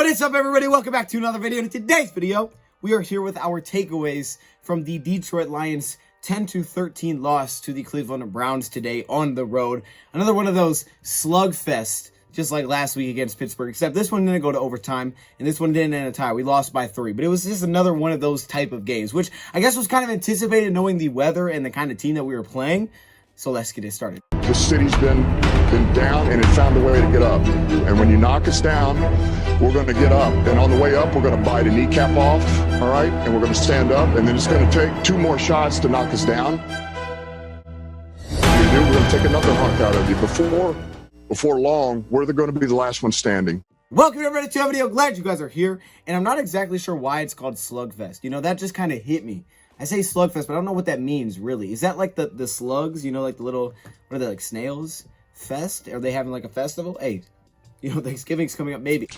What is up, everybody? Welcome back to another video. In today's video, we are here with our takeaways from the Detroit Lions 10-13 loss to the Cleveland Browns today on the road. Another one of those slugfest, just like last week against Pittsburgh, except this one didn't go to overtime, and this one didn't end a tie. We lost by 3, but it was just another one of those type of games, which I guess was kind of anticipated knowing the weather and the kind of team that we were playing. So let's get it started. The city's been down, and it found a way to get up. And when you knock us down, we're going to get up. And on the way up, we're going to bite a kneecap off, all right? And we're going to stand up, and then it's going to take 2 more shots to knock us down. We're going to take another hunk out of you. Before long, we're going to be the last one standing. Welcome everybody to a video. Glad you guys are here. And I'm not exactly sure why it's called Slugfest. You know, that just kind of hit me. I say slugfest, but I don't know what that means, really. Is that like the slugs, you know, like the little, what are they, like snails fest? Are they having like a festival? Hey, you know, Thanksgiving's coming up, maybe.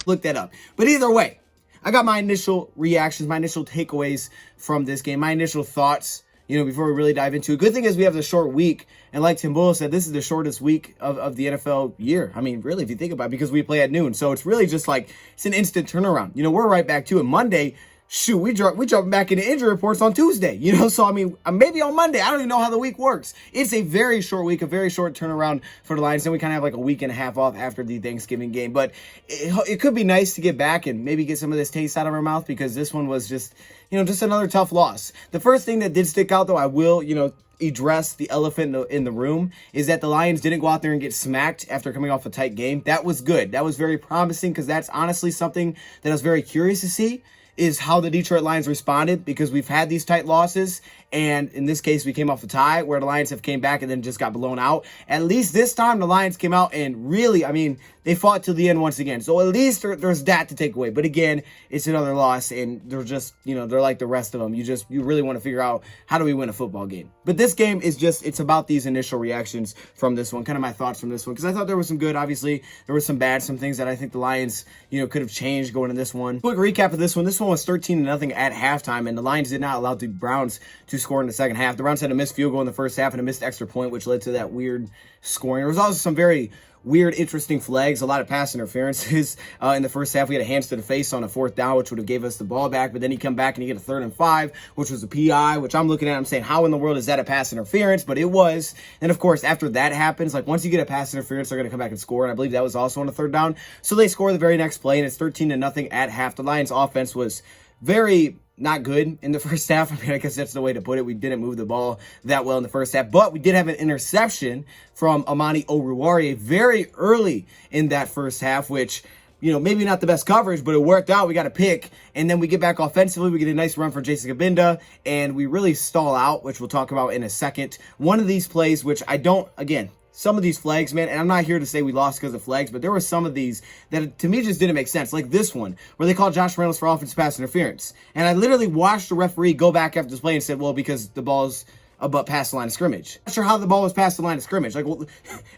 Look that up. But either way, I got my initial reactions, my initial takeaways from this game, my initial thoughts, you know, before we really dive into it. Good thing is we have the short week. And like Tim Boyle said, this is the shortest week of the NFL year. I mean, really, if you think about it, because we play at noon. So it's really just like, it's an instant turnaround. You know, we're right back to it. Monday, shoot, we jumping back into injury reports on Tuesday, you know, so I mean, maybe on Monday. I don't even know how the week works. It's a very short week, a very short turnaround for the Lions. Then we kind of have like a week and a half off after the Thanksgiving game, but it could be nice to get back and maybe get some of this taste out of our mouth, because this one was just, you know, just another tough loss. The first thing that did stick out, though, I will, you know, address the elephant in the room, is that the Lions didn't go out there and get smacked after coming off a tight game. That was good. That was very promising, because that's honestly something that I was very curious to see, is how the Detroit Lions responded, because we've had these tight losses, and in this case, we came off a tie where the Lions have came back and then just got blown out. At least this time, the Lions came out and really, I mean, they fought to the end once again. So at least there's that to take away. But again, it's another loss, and they're just, you know, they're like the rest of them. You really want to figure out, how do we win a football game? But this game is just, it's about these initial reactions from this one, kind of my thoughts from this one, because I thought there was some good. Obviously, there was some bad, some things that I think the Lions, you know, could have changed going into this one. Quick recap of this one. This one was 13-0 at halftime, and the Lions did not allow the Browns to score in the second half. The Browns had a missed field goal in the first half and a missed extra point, which led to that weird scoring. There was also some very weird, interesting flags, a lot of pass interferences in the first half. We had a hands to the face on a 4th down, which would have gave us the ball back, but then he come back and he get a 3rd and 5, which was a PI, which I'm looking at, I'm saying, how in the world is that a pass interference? But it was. And of course, after that happens, like once you get a pass interference, they're going to come back and score, and I believe that was also on a 3rd down. So they score the very next play, and it's 13-0 at half. The Lions offense was very not good in the first half. I mean, I guess that's the way to put it. We didn't move the ball that well in the first half, but we did have an interception from Amani Oruwariye very early in that first half, which, you know, maybe not the best coverage, but it worked out. We got a pick, and then we get back offensively. We get a nice run from Jason Kabinda, and we really stall out, which we'll talk about in a second. One of these plays, which I don't, again, some of these flags, man, and I'm not here to say we lost because of flags, but there were some of these that to me just didn't make sense. Like this one, where they called Josh Reynolds for offensive pass interference. And I literally watched the referee go back after this play and said, well, because the ball's about past the line of scrimmage. Not sure how the ball was past the line of scrimmage. Like, well,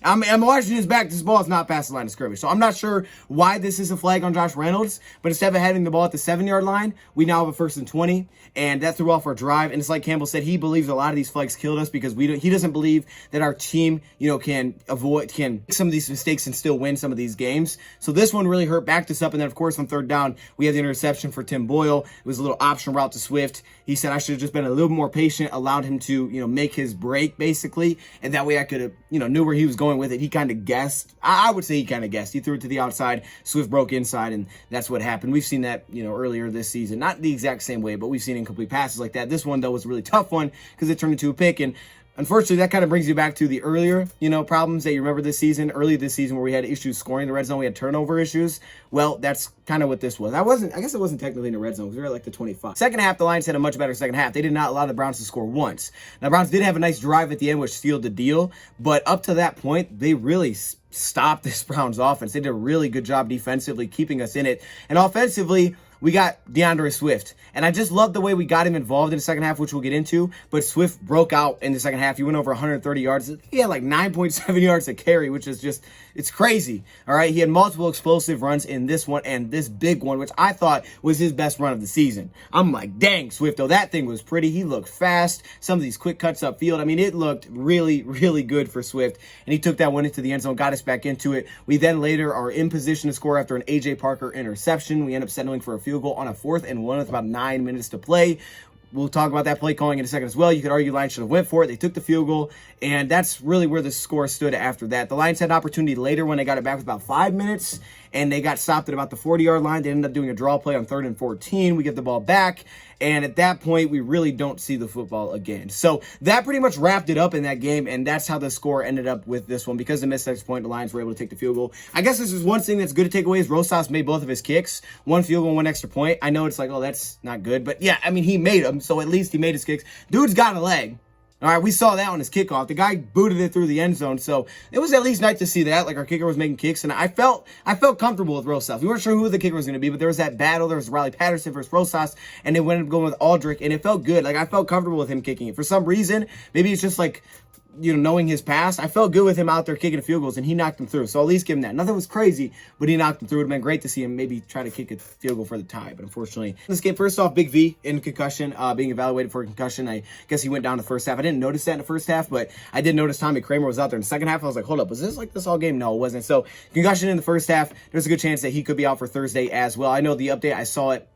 I'm watching this back. This ball is not past the line of scrimmage. So I'm not sure why this is a flag on Josh Reynolds, but instead of having the ball at the 7-yard line, we now have a 1st and 20, and that threw off our drive. And it's like Campbell said, he believes a lot of these flags killed us, because he doesn't believe that our team, you know, can make some of these mistakes and still win some of these games. So this one really hurt, backed us up. And then of course on 3rd down, we had the interception for Tim Boyle. It was a little option route to Swift. He said I should have just been a little more patient, allowed him to, you know, make his break basically, and that way I could have, you know, knew where he was going with it. He kind of guessed. I would say he kind of guessed. He threw it to the outside. Swift broke inside, and that's what happened. We've seen that, you know, earlier this season. Not the exact same way, but we've seen incomplete passes like that. This one, though, was a really tough one because it turned into a pick, and unfortunately, that kind of brings you back to the earlier, you know, problems that you remember this season, early this season, where we had issues scoring in the red zone. We had turnover issues. Well, that's kind of what this was. I guess it wasn't technically in the red zone, because we were at like the 25. Second half, the Lions had a much better second half. They did not allow the Browns to score once. Now, Browns did have a nice drive at the end, which sealed the deal, but up to that point, they really stopped this Browns offense. They did a really good job defensively, keeping us in it. And offensively, we got Deandra Swift. And I just love the way we got him involved in the second half, which we'll get into. But Swift broke out in the second half. He went over 130 yards. He had like 9.7 yards to carry, which is just, it's crazy. All right. He had multiple explosive runs in this one and this big one, which I thought was his best run of the season. I'm like, dang, Swift, though, that thing was pretty. He looked fast. Some of these quick cuts upfield. I mean, it looked really, really good for Swift. And he took that one into the end zone, got us back into it. We then later are in position to score after an A.J. Parker interception. We end up settling for a field goal on a 4th and 1 with about 9 minutes to play. We'll talk about that play calling in a second as well. You could argue Lions should have went for it. They took the field goal, and that's really where the score stood after that. The Lions had an opportunity later when they got it back with about 5 minutes, and they got stopped at about the 40-yard line. They ended up doing a draw play on 3rd and 14. We get the ball back, and at that point, we really don't see the football again. So that pretty much wrapped it up in that game, and that's how the score ended up with this one. Because of the missed extra point, the Lions were able to take the field goal. I guess this is one thing that's good to take away is Rosas made both of his kicks. 1 field goal, 1 extra point. I know it's like, oh, that's not good. But yeah, I mean, he made them, so at least he made his kicks. Dude's got a leg. All right, we saw that on his kickoff. The guy booted it through the end zone, so it was at least nice to see that. Like, our kicker was making kicks, and I felt comfortable with Rosas. We weren't sure who the kicker was going to be, but there was that battle. There was Riley Patterson versus Rosas, and they went up going with Aldrich, and it felt good. Like, I felt comfortable with him kicking it. For some reason, maybe it's just like, you know, knowing his past, I felt good with him out there kicking the field goals, and he knocked them through. So at least give him that. Nothing was crazy, but he knocked them through. It would have been great to see him maybe try to kick a field goal for the tie, but unfortunately, in this game, first off, Big V in concussion, being evaluated for a concussion. I guess he went down the first half. I didn't notice that in the first half, but I did notice Tommy Kramer was out there in the second half. I was like, hold up, was this like this all game? No, it wasn't. So concussion in the first half. There's a good chance that he could be out for Thursday as well. I know the update, I saw it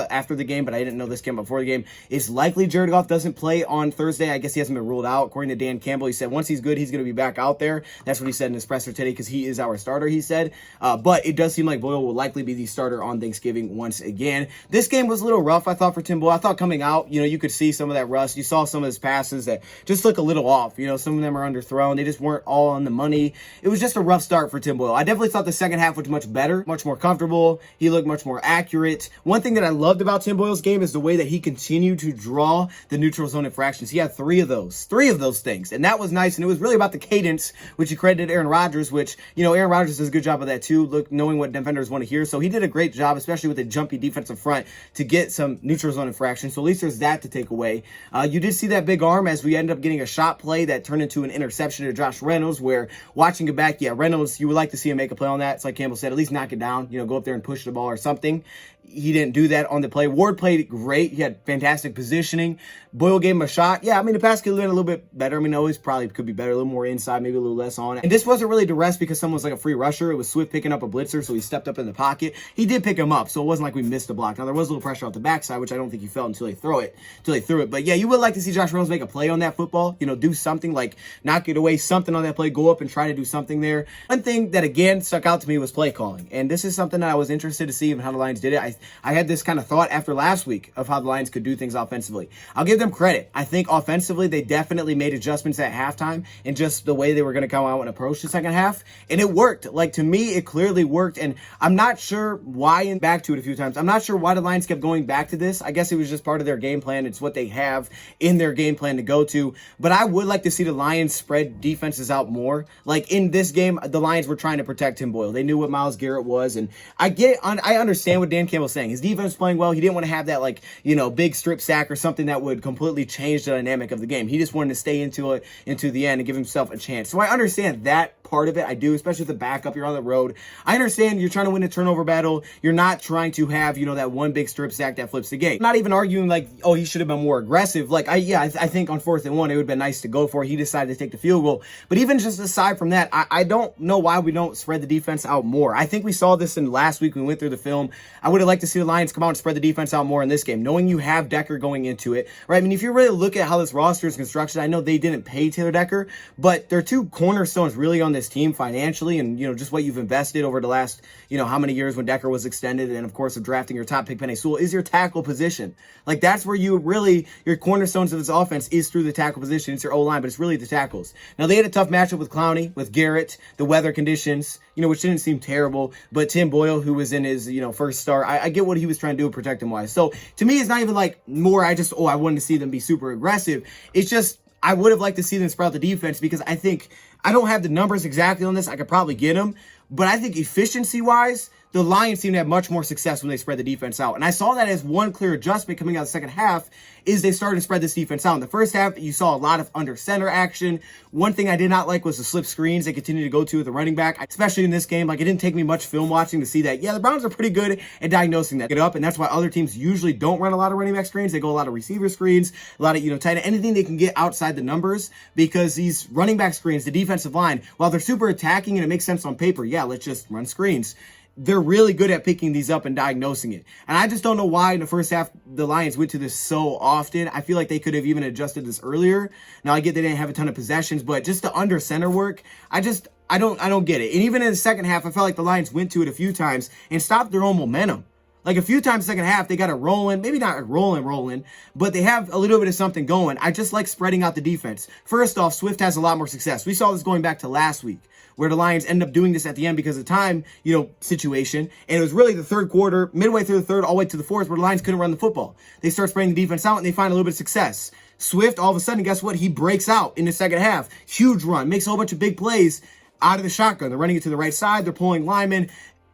after the game, but I didn't know this came before the game. It's likely Jared Goff doesn't play on Thursday. I guess he hasn't been ruled out. According to Dan Campbell, he said once he's good, he's going to be back out there. That's what he said in his presser today because he is our starter, he said. But it does seem like Boyle will likely be the starter on Thanksgiving once again. This game was a little rough, I thought, for Tim Boyle. I thought coming out, you know, you could see some of that rust. You saw some of his passes that just look a little off. You know, some of them are underthrown. They just weren't all on the money. It was just a rough start for Tim Boyle. I definitely thought the second half was much better, much more comfortable. He looked much more accurate. One thing that I loved about Tim Boyle's game is the way that he continued to draw the neutral zone infractions. He had three of those things, and that was nice. And it was really about the cadence, which he credited Aaron Rodgers, which, you know, Aaron Rodgers does a good job of that too, knowing what defenders want to hear. So he did a great job, especially with a jumpy defensive front, to get some neutral zone infractions. So at least there's that to take away. You did see that big arm as we ended up getting a shot play that turned into an interception to Josh Reynolds, where watching it back, yeah, Reynolds, you would like to see him make a play on that. It's like Campbell said, at least knock it down, you know, go up there and push the ball or something. He didn't do that on the play. Ward played great. He had fantastic positioning. Boyle gave him a shot. Yeah, I mean, the pass could have been a little bit better. I mean, always probably could be better, a little more inside, maybe a little less on. And this wasn't really duress because someone was like a free rusher. It was Swift picking up a blitzer, so he stepped up in the pocket. He did pick him up, so it wasn't like we missed a block. Now, there was a little pressure off the backside, which I don't think he felt until they threw it. But yeah, you would like to see Josh Reynolds make a play on that football. You know, do something like knock it away, something on that play, go up and try to do something there. One thing that, again, stuck out to me was play calling. And this is something that I was interested to see in how the Lions did it. I had this kind of thought after last week of how the Lions could do things offensively. I'll give them credit. I think offensively, they definitely made adjustments at halftime and just the way they were going to come out and approach the second half. And it worked. Like, to me, it clearly worked. And I'm not sure why, and back to it a few times, I'm not sure why the Lions kept going back to this. I guess it was just part of their game plan. It's what they have in their game plan to go to. But I would like to see the Lions spread defenses out more. Like, in this game, the Lions were trying to protect Tim Boyle. They knew what Myles Garrett was. And I understand what Dan Campbell's saying. His defense was playing well. He didn't want to have that, like, you know, big strip sack or something that would completely change the dynamic of the game. He just wanted to stay into the end and give himself a chance. So I understand that part of it. I do, especially with the backup. You're on the road. I understand you're trying to win a turnover battle. You're not trying to have, you know, that one big strip sack that flips the game. I'm not even arguing like, oh, he should have been more aggressive. Like, I think on 4th and 1, it would have been nice to go for. He decided to take the field goal. But even just aside from that, I don't know why we don't spread the defense out more. I think we saw this in last week when we went through the film. I would have liked to see the Lions come out and spread the defense out more in this game, knowing you have Decker going into it, right? I mean, if you really look at how this roster is constructed, I know they didn't pay Taylor Decker, but they're two cornerstones really on this team financially and, you know, just what you've invested over the last, you know, how many years when Decker was extended and, of course, of drafting your top pick, Penei Sewell, is your tackle position. Like, that's where you really, your cornerstones of this offense is through the tackle position. It's your O-line, but it's really the tackles. Now, they had a tough matchup with Clowney, with Garrett, the weather conditions, you know, which didn't seem terrible, but Tim Boyle, who was in his, you know, first start, I get what he was trying to do, protect him wise. So, to me, it's not even like more, I wanted to see them be super aggressive. It's just, I would have liked to see them sprout the defense because I think, I don't have the numbers exactly on this. I could probably get them. But I think efficiency-wise, the Lions seem to have much more success when they spread the defense out. And I saw that as one clear adjustment coming out of the second half is they started to spread this defense out. In the first half, you saw a lot of under center action. One thing I did not like was the slip screens they continued to go to with the running back, especially in this game. Like, it didn't take me much film watching to see that, yeah, the Browns are pretty good at diagnosing that. Get up, and that's why other teams usually don't run a lot of running back screens. They go a lot of receiver screens, a lot of, tight end, anything they can get outside the numbers, because these running back screens, the defensive line, while they're super attacking and it makes sense on paper, yeah, let's just run screens. They're really good at picking these up and diagnosing it. And I just don't know why in the first half the Lions went to this so often. I feel like they could have even adjusted this earlier. Now, I get they didn't have a ton of possessions, but just the under center work, I don't get it. And even in the second half, I felt like the Lions went to it a few times and stopped their own momentum. Like, a few times second half, they got it rolling. Maybe not rolling, but they have a little bit of something going. I just like spreading out the defense. First off, Swift has a lot more success. We saw this going back to last week, where the Lions end up doing this at the end because of time, situation. And it was really the third quarter, midway through the third, all the way to the fourth, where the Lions couldn't run the football. They start spreading the defense out, and they find a little bit of success. Swift, all of a sudden, guess what? He breaks out in the second half. Huge run, makes a whole bunch of big plays out of the shotgun. They're running it to the right side. They're pulling linemen.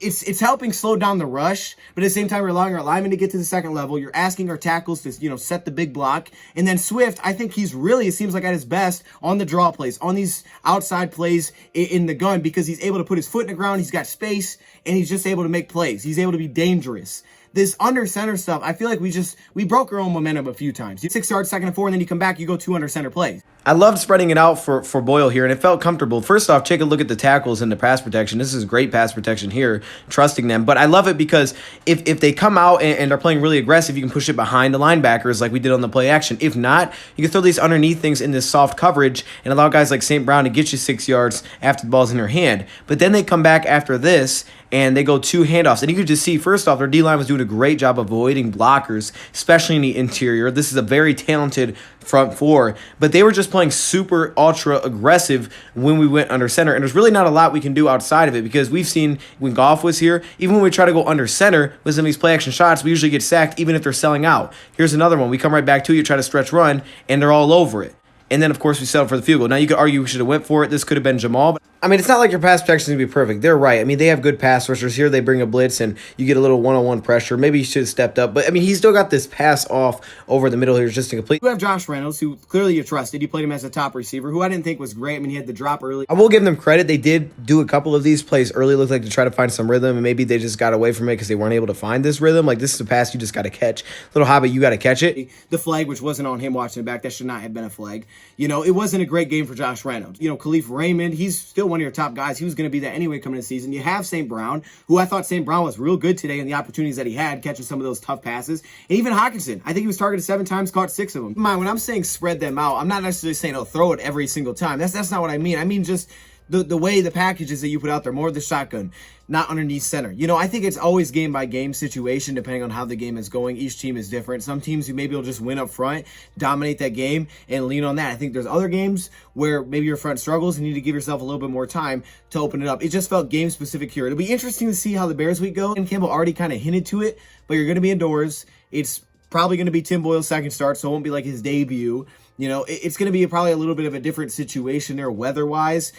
It's helping slow down the rush, but at the same time, we're allowing our linemen to get to the second level. You're asking our tackles to, set the big block. And then Swift, I think he's really, it seems like, at his best on the draw plays, on these outside plays in the gun, because he's able to put his foot in the ground, he's got space, and he's just able to make plays. He's able to be dangerous. This under center stuff, I feel like we broke our own momentum a few times. 6 yards, 2nd and 4, and then you come back, you go 2 under center plays. I loved spreading it out for Boyle here, and it felt comfortable. First off, take a look at the tackles and the pass protection. This is great pass protection here, trusting them. But I love it because if they come out and are playing really aggressive, you can push it behind the linebackers like we did on the play action. If not, you can throw these underneath things in this soft coverage and allow guys like St. Brown to get you 6 yards after the ball's in their hand. But then they come back after this, and they go 2 handoffs. And you could just see, first off, their D-line was doing a great job avoiding blockers, especially in the interior. This is a very talented front four, but they were just playing super ultra aggressive when we went under center. And there's really not a lot we can do outside of it, because we've seen when Goff was here, even when we try to go under center with some of these play action shots, we usually get sacked even if they're selling out. Here's another one. We come right back to you, try to stretch run, and they're all over it. And then, of course, we settled for the field goal. Now, you could argue we should have went for it. This could have been Jamal. But it's not like your pass protection is going to be perfect. They're right. They have good pass rushers here. They bring a blitz, and you get a little one-on-one pressure. Maybe he should have stepped up. But, he's still got this pass off over the middle here just to complete. You have Josh Reynolds, who clearly you trusted. You played him as a top receiver, who I didn't think was great. He had the drop early. I will give them credit. They did do a couple of these plays early. It looked like to try to find some rhythm, and maybe they just got away from it because they weren't able to find this rhythm. Like, this is a pass you just got to catch. Little hobby, you got to catch it. The flag, which wasn't on him watching it back, that should not have been a flag. It wasn't a great game for Josh Reynolds. Khalif Raymond, he's still one of your top guys. He was going to be that anyway coming into the season. You have St. Brown, who I thought St. Brown was real good today in the opportunities that he had, catching some of those tough passes. And even Hawkinson, I think he was targeted 7 times, caught 6 of them. When I'm saying spread them out, I'm not necessarily saying, throw it every single time. That's not what I mean. I mean just the way the packages that you put out there, more of the shotgun, not underneath center. I think it's always game-by-game situation depending on how the game is going. Each team is different. Some teams you maybe will just win up front, dominate that game, and lean on that. I think there's other games where maybe your front struggles and you need to give yourself a little bit more time to open it up. It just felt game-specific here. It'll be interesting to see how the Bears week go. And Campbell already kind of hinted to it, but you're going to be indoors. It's probably going to be Tim Boyle's second start, so it won't be like his debut. It's going to be probably a little bit of a different situation there weather-wise.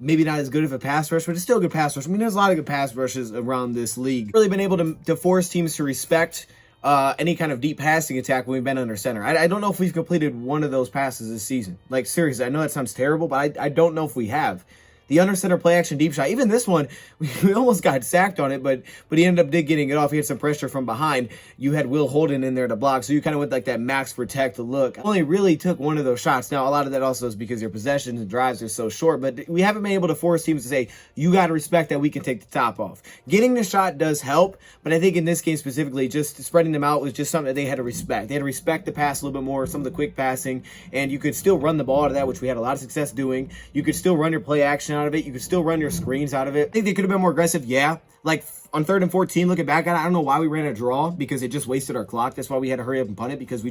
Maybe not as good of a pass rush, but it's still a good pass rush. There's a lot of good pass rushes around this league. Really been able to force teams to respect any kind of deep passing attack when we've been under center. I don't know if we've completed one of those passes this season. Like, seriously, I know that sounds terrible, but I don't know if we have. The under center play action deep shot, even this one, we almost got sacked on it, but he ended up getting it off. He had some pressure from behind. You had Will Holden in there to block, so you kind of went like that max protect look. Only really took one of those shots. Now, a lot of that also is because your possessions and drives are so short, but we haven't been able to force teams to say, you got to respect that we can take the top off. Getting the shot does help, but I think in this game specifically, just spreading them out was just something that they had to respect. They had to respect the pass a little bit more, some of the quick passing, and you could still run the ball out of that, which we had a lot of success doing. You could still run your play action out of it. You could still run your screens out of it. I think they could have been more aggressive, yeah. Like on 3rd and 14, looking back at it, I don't know why we ran a draw, because it just wasted our clock. That's why we had to hurry up and punt it, because we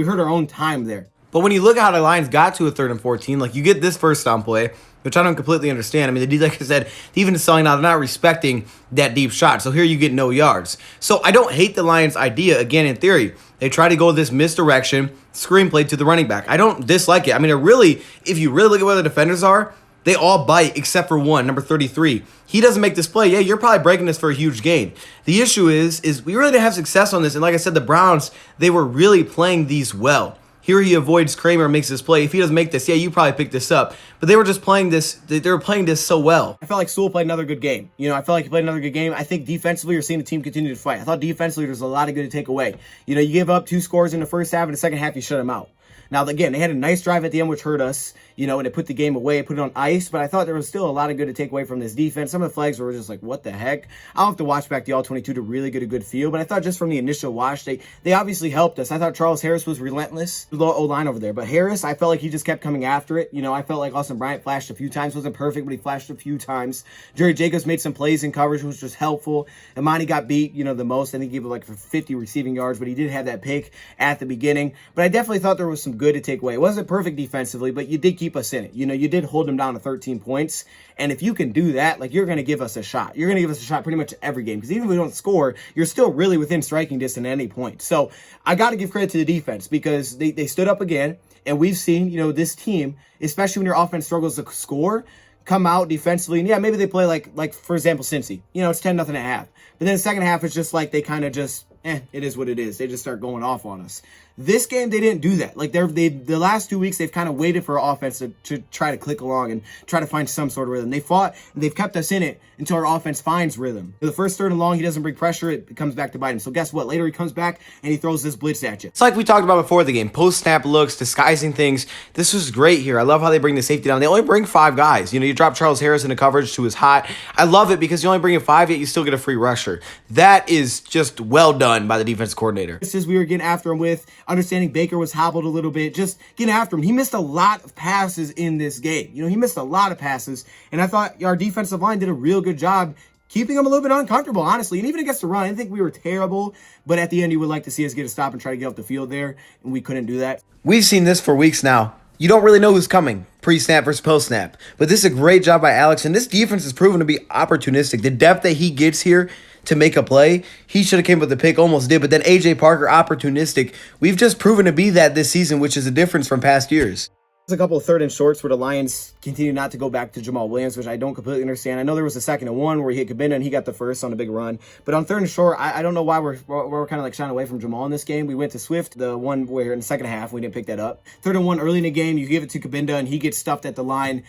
hurt our own time there. But when you look at how the Lions got to a 3rd and 14, like you get this first down play, which I don't completely understand. Like I said, even selling out, they're not respecting that deep shot. So here you get no yards. So I don't hate the Lions' idea. Again, in theory, they try to go this misdirection screenplay to the running back. I don't dislike it. If you really look at where the defenders are, They all bite except for one, number 33. He doesn't make this play. Yeah, you're probably breaking this for a huge gain. The issue is we really didn't have success on this. And like I said, the Browns, they were really playing these well. Here he avoids Kramer, makes this play. If he doesn't make this, yeah, you probably pick this up. But they were just playing this. They were playing this so well. I felt like Sewell played another good game. I felt like he played another good game. I think defensively, you're seeing the team continue to fight. I thought defensively, there's a lot of good to take away. You give up 2 scores in the first half, and the second half, you shut them out. Now, again, they had a nice drive at the end, which hurt us, and it put the game away, put it on ice, but I thought there was still a lot of good to take away from this defense. Some of the flags were just like, what the heck? I'll have to watch back the All-22 to really get a good feel, but I thought just from the initial watch, they obviously helped us. I thought Charles Harris was relentless, the O-line over there, but Harris, I felt like he just kept coming after it. I felt like Austin Bryant flashed a few times, wasn't perfect, but he flashed a few times. Jerry Jacobs made some plays in coverage, which was helpful. Imani got beat, the most. I think he gave it like for 50 receiving yards, but he did have that pick at the beginning, but I definitely thought there was some good to take away. It wasn't perfect defensively, but you did keep us in it. You did hold them down to 13 points. And if you can do that, like, you're going to give us a shot. You're going to give us a shot pretty much every game. Because even if we don't score, you're still really within striking distance at any point. So I got to give credit to the defense because they stood up again. And we've seen, this team, especially when your offense struggles to score, come out defensively. And yeah, maybe they play like for example, Cincy. It's 10-0 at half. But then the second half, it's just like they kind of just, it is what it is. They just start going off on us. This game, they didn't do that. Like, the last 2 weeks, they've kind of waited for our offense to try to click along and try to find some sort of rhythm. They fought, and they've kept us in it until our offense finds rhythm. The first third and long, he doesn't bring pressure. It comes back to bite him. So guess what? Later, he comes back, and he throws this blitz at you. It's like we talked about before the game. Post-snap looks, disguising things. This was great here. I love how they bring the safety down. They only bring 5 guys. You drop Charles Harris into coverage to his hot. I love it because you only bring in 5, yet you still get a free rusher. That is just well done by the defense coordinator. Just as we were getting after him with understanding Baker was hobbled a little bit, just getting after him. He missed a lot of passes in this game. He missed a lot of passes, and I thought our defensive line did a real good job keeping him a little bit uncomfortable, honestly. And even against the run, I didn't think we were terrible, but at the end, you would like to see us get a stop and try to get off the field there, and we couldn't do that. We've seen this for weeks now. You don't really know who's coming, pre-snap versus post-snap. But this is a great job by Alex, and this defense has proven to be opportunistic. The depth that he gets here to make a play, he should have came with the pick, almost did, but then A.J. Parker, opportunistic. We've just proven to be that this season, which is a difference from past years. There's a couple of 3rd and shorts where the Lions continue not to go back to Jamal Williams, which I don't completely understand. I know there was a 2nd and 1 where he hit Cabinda and he got the first on a big run. But on 3rd and short, I don't know why we're kind of like shying away from Jamal in this game. We went to Swift, the one where in the second half we didn't pick that up. 3rd and 1 early in the game, you give it to Cabinda and he gets stuffed at the line.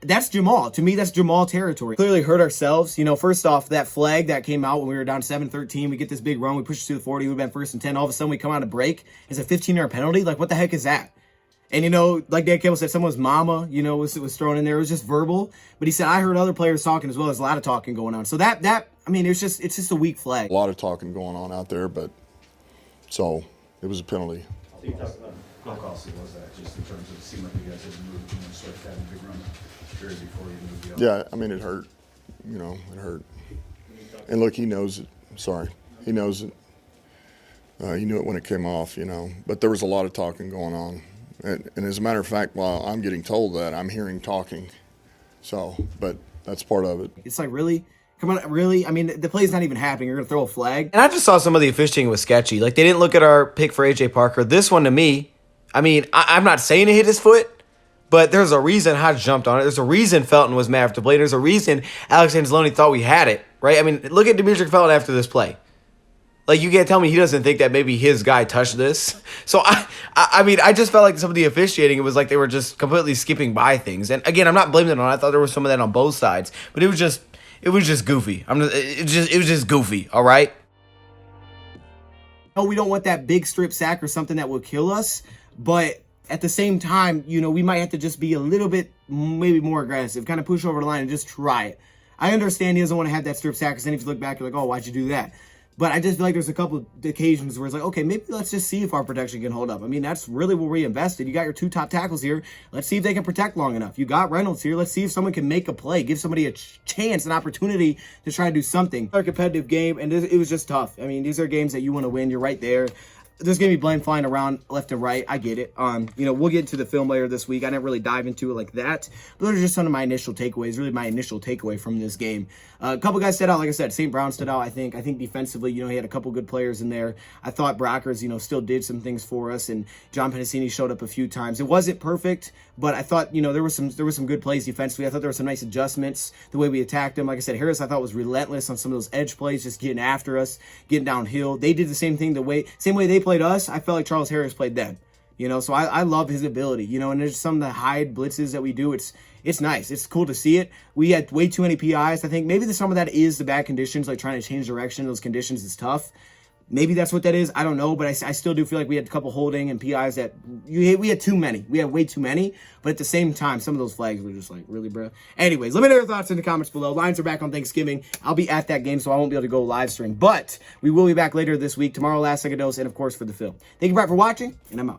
That's Jamal. To me, that's Jamal territory. Clearly hurt ourselves. First off, that flag that came out when we were down 7-13, we get this big run, we push it to the 40, we've been 1st and 10. All of a sudden, we come out of break. It's a 15-yard penalty. Like, what the heck is that? And, like Dan Campbell said, someone's mama, was thrown in there. It was just verbal. But he said, I heard other players talking as well. There's a lot of talking going on. So it's just a weak flag. A lot of talking going on out there, but so it was a penalty. How costly was that, just in terms of it seemed like you guys had moved, Swift had a big run jersey before you moved the other? Yeah, it hurt. It hurt. And look, he knows it. Sorry. He knows it. He knew it when it came off, But there was a lot of talking going on. And as a matter of fact, while I'm getting told that, I'm hearing talking. So, but that's part of it. It's like, really? Come on, really? The play's not even happening. You're going to throw a flag? And I just saw some of the officiating was sketchy. Like, they didn't look at our pick for A.J. Parker. This one, to me, I'm not saying it hit his foot, but there's a reason Hodge jumped on it. There's a reason Felton was mad after the play. There's a reason Alex Anzalone thought we had it, right? Look at Demetric Felton after this play. Like, you can't tell me he doesn't think that maybe his guy touched this. So, I just felt like some of the officiating, it was like they were just completely skipping by things. And, again, I'm not blaming it on. I thought there was some of that on both sides. But it was just goofy. It was just goofy, all right? No, we don't want that big strip sack or something that will kill us. But at the same time, we might have to just be a little bit maybe more aggressive, kind of push over the line and just try it. I understand he doesn't want to have that strip sack because then if you look back, you're like, oh, why'd you do that? But I just feel like there's a couple of occasions where it's like, okay, maybe let's just see if our protection can hold up. That's really where we invested. You got your 2 top tackles here. Let's see if they can protect long enough. You got Reynolds here. Let's see if someone can make a play, give somebody a chance, an opportunity to try to do something. Our competitive game, and it was just tough. These are games that you want to win. You're right there. there's going to be blame flying around left and right. I get it. You know, we'll get into the film later this week. I didn't really dive into it like that. But those are just some of my initial takeaways, really my initial takeaway from this game. A couple guys stood out. Like I said, St. Brown stood out, I think. I think defensively, you know, he had a couple good players in there. I thought Brockers, you know, still did some things for us. And John Penasini showed up a few times. It wasn't perfect, but I thought, you know, there was some good plays defensively. I thought there were some nice adjustments, the way we attacked him. Like I said, Harris, I thought, was relentless on some of those edge plays, just getting after us, getting downhill. They did the same thing, same way they played us. I felt like Charles Harris played them, you know, so I love his ability, you know, and there's some of the hide blitzes that we do. It's nice. It's cool to see it. We had way too many PIs. I think maybe some of that is the bad conditions, like trying to change direction. Those conditions is tough. Maybe that's what that is. I don't know, but I still do feel like we had a couple holding and PIs that we had too many. We had way too many, but at the same time, some of those flags were just like, really, bro? Anyways, let me know your thoughts in the comments below. Lions are back on Thanksgiving. I'll be at that game, so I won't be able to go live stream, but we will be back later this week, tomorrow, Last Second Dose, and of course for the film. Thank you, Brad, for watching, and I'm out.